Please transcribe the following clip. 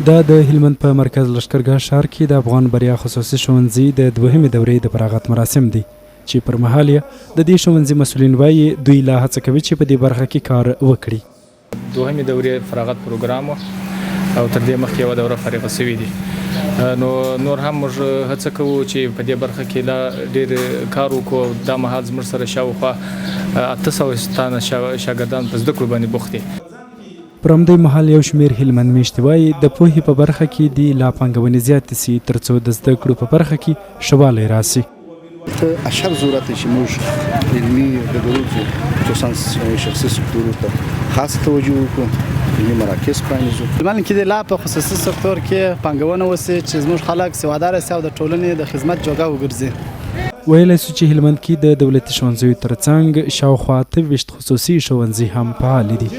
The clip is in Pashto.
دا د هلمند په مرکز لښکرګاه ښار کې د افغان بریا خصوصي ښوونځي د دوهمې دورې د فراغت مراسم دي چې پر مهال یې د دې ښوونځي مسؤلین وایي دوی لا هڅه کوي چې په دې برخه کې کار وکړي. دوهمې دورې فراغت پروګرام او تر دې مخکې یوه دوره فارغه شوې دي، نو نور هم موږ هڅه کوو چې په دې برخه کې لا ډېر کار وکړو. دا مهال زموږ سره شاوخوا 800 تنه شاګردان په زده کړو باندې بوخت دي. پر همدې مهال یو شمېر هلمند میشتې وایي د پوهې په برخه کې دي لا پانګونې زیاتې سي تر څو د زده کړو په برخه کې ښه والی راسي. اشهر ضرورت چې موږ علمي ډګرونو خصوصا شخصي سکتورو ته خاص توجه وکړو، علمي مراکز پرانیزو. لمن کې د لا په خصوصي سکتور کې پانګونه وسي چې زموږ خلک سوادار سي او د ټولنې د خدمت جوګه وګرځي. ویلی سو چې هلمند کې د دولتي ښوونځیو ترڅنګ شاوخوا 28 خصوصي ښوونځي هم فعال دي.